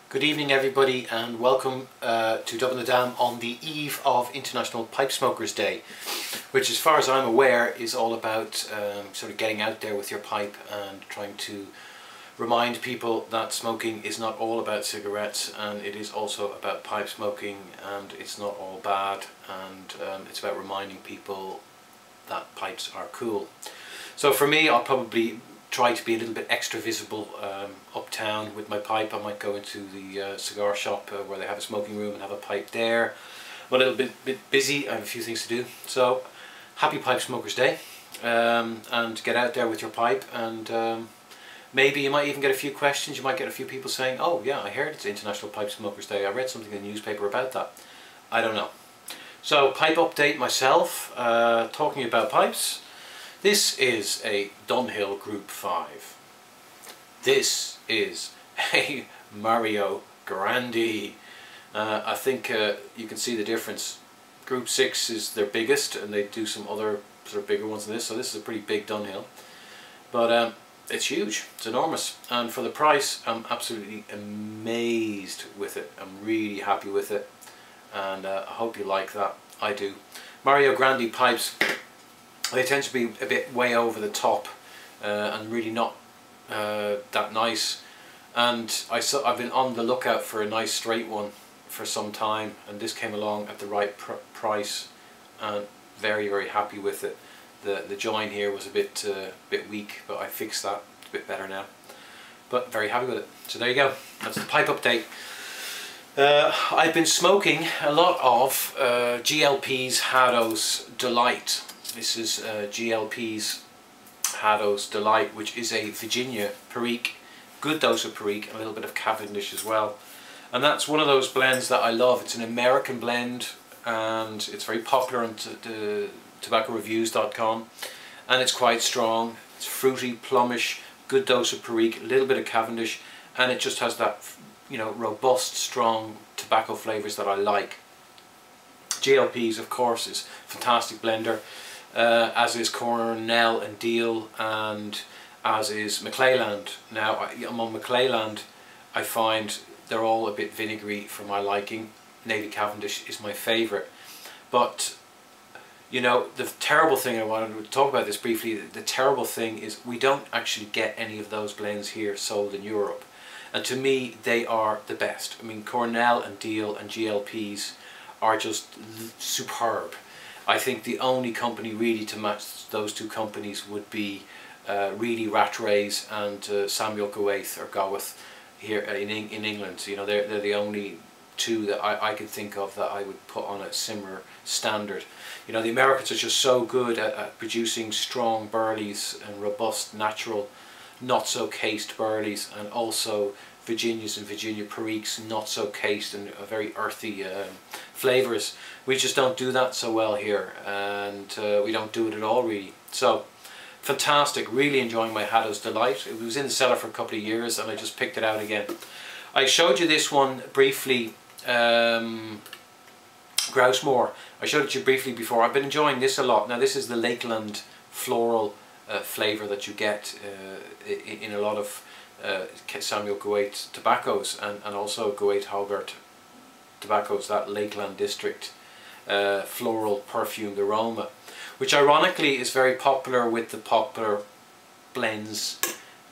Good evening everybody, and welcome to Dublin the Dam on the eve of International Pipe Smokers Day, which as far as I'm aware is all about sort of getting out there with your pipe and trying to remind people that smoking is not all about cigarettes, and it is also about pipe smoking, and it's not all bad, and it's about reminding people that pipes are cool. So for me, I'll probably try to be a little bit extra visible uptown with my pipe. I might go into the cigar shop where they have a smoking room and have a pipe there. I'm a little bit busy, I have a few things to do. So happy Pipe Smokers Day, and get out there with your pipe, and maybe you might even get a few questions. You might get a few people saying, oh yeah, I heard it's International Pipe Smokers Day, I read something in the newspaper about that. I don't know. So pipe update myself, talking about pipes. This is a Dunhill Group 5. This is a Mario Grande. I think you can see the difference. Group 6 is their biggest, and they do some other sort of bigger ones than this, so this is a pretty big Dunhill. But it's huge, it's enormous, and for the price I'm absolutely amazed with it. I'm really happy with it, and I hope you like that. I do. Mario Grande pipes, they tend to be a bit way over the top and really not that nice, and I've been on the lookout for a nice straight one for some time, and this came along at the right price, and very happy with it. The join here was a bit weak, but I fixed that. It's a bit better now, but very happy with it. So there you go, that's the pipe update. I've been smoking a lot of GLP's Haddo's Delight. This is GLP's Haddo's Delight, which is a Virginia Perique, good dose of Perique, a little bit of Cavendish as well. And that's one of those blends that I love. It's an American blend, and it's very popular on tobaccoreviews.com, and it's quite strong. It's fruity, plumish, good dose of Perique, a little bit of Cavendish, and it just has that, you know, robust, strong tobacco flavours that I like. GLP's, of course, is a fantastic blender. As is Cornell and Deal, and as is McClelland. Now among McClelland, I find they're all a bit vinegary for my liking. Navy Cavendish is my favourite, but you know, the terrible thing, I wanted to talk about this briefly, the terrible thing is we don't actually get any of those blends here sold in Europe, and to me they are the best. I mean, Cornell and Deal and GLP's are just superb. I think the only company really to match those two companies would be really Rattray's and Samuel Goethe or Goethe here in England. You know, they're the only two that I can think of that I would put on a similar standard. You know, the Americans are just so good at producing strong burleys and robust, natural, not so cased burleys, and also Virginias and Virginia Periques, not so cased, and very earthy flavours. We just don't do that so well here, and we don't do it at all really. So fantastic, really enjoying my Haddo's Delight. It was in the cellar for a couple of years, and I just picked it out again. I showed you this one briefly, Grousemore. I showed it to you briefly before. I've been enjoying this a lot. Now this is the Lakeland floral flavour that you get in a lot of Samuel Goethe tobaccos, and also Goethe Hogarth tobaccos, that Lakeland district floral perfumed aroma, which ironically is very popular with the popular blends.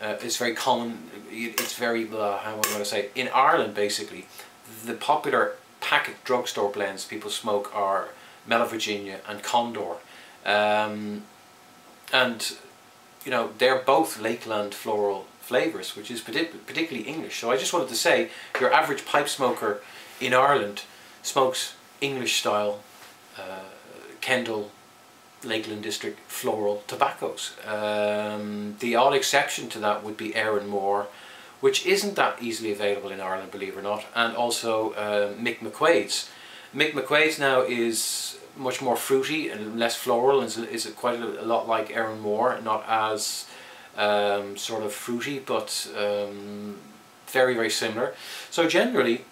It's very common, it's very, how am I going to say, in Ireland basically, the popular packet drugstore blends people smoke are Mellow Virginia and Condor, and you know, they're both Lakeland floral flavours, which is particularly English. So I just wanted to say, your average pipe smoker in Ireland smokes English style Kendal Lakeland district floral tobaccos. The odd exception to that would be Aaron Moore, which isn't that easily available in Ireland, believe it or not, and also Mick McQuaid's. Mick McQuaid's now is much more fruity and less floral, and is quite a lot like Aaron Moore, not as sort of fruity, but very similar. So generally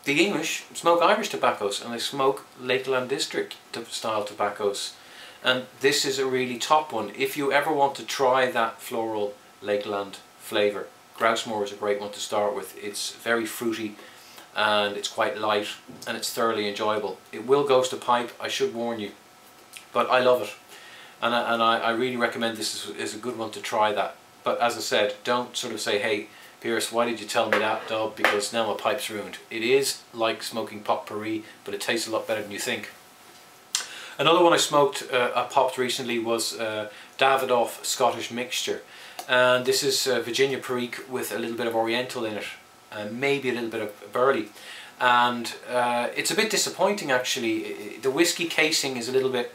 the English smoke Irish tobaccos, and they smoke Lakeland district style tobaccos, and this is a really top one. If you ever want to try that floral Lakeland flavour, Grousemore is a great one to start with. It's very fruity and it's quite light and it's thoroughly enjoyable. It will ghost a pipe, I should warn you, but I love it, and I really recommend this is a good one to try that. But as I said, don't sort of say, hey Pierce, why did you tell me that, Dub, because now my pipe's ruined. It is like smoking potpourri, but it tastes a lot better than you think. Another one I smoked, I popped recently, was Davidoff Scottish Mixture, and this is Virginia Perique with a little bit of Oriental in it, and maybe a little bit of Burley, and it's a bit disappointing actually. The whiskey casing is a little bit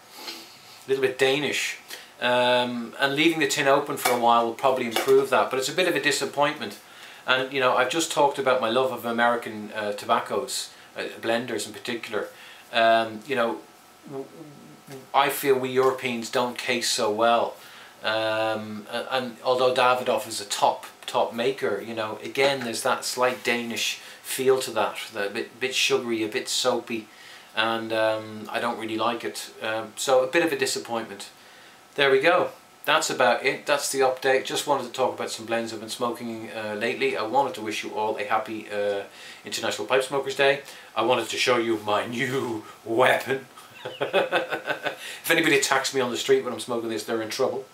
Danish, and leaving the tin open for a while will probably improve that, but it's a bit of a disappointment. And you know, I've just talked about my love of American tobaccos, blenders in particular. You know, I feel we Europeans don't case so well, and although Davidoff is a top maker, you know, again there's that slight Danish feel to that, a bit sugary, a bit soapy, and I don't really like it, so a bit of a disappointment. There we go. That's about it. That's the update. Just wanted to talk about some blends I've been smoking lately. I wanted to wish you all a happy International Pipe Smokers Day. I wanted to show you my new weapon. If anybody attacks me on the street when I'm smoking this, they're in trouble.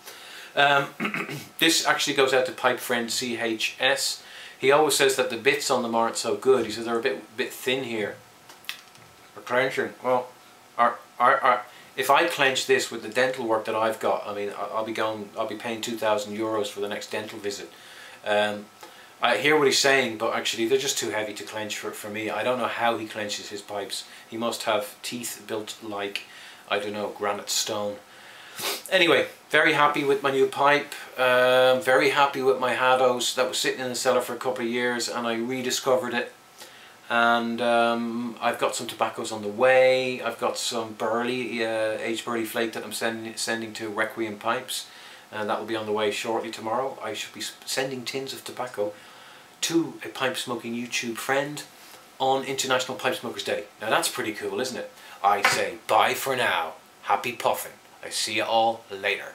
This actually goes out to pipe friend CHS. He always says that the bits on them aren't so good. He says they're a bit thin here. Or clenching. Well, if I clench this with the dental work that I've got, I mean, I'll be paying €2,000 for the next dental visit. I hear what he's saying, but actually they're just too heavy to clench for me. I don't know how he clenches his pipes. He must have teeth built like, I don't know, granite stone. Anyway, very happy with my new pipe. Very happy with my Hados that was sitting in the cellar for a couple of years, and I rediscovered it. And I've got some tobaccos on the way. I've got some Burley, aged Burley flake that I'm sending to Requiem Pipes, and that will be on the way shortly tomorrow. I should be sending tins of tobacco to a pipe smoking YouTube friend on International Pipe Smokers Day. Now that's pretty cool, isn't it? I say bye for now. Happy puffing. I see you all later.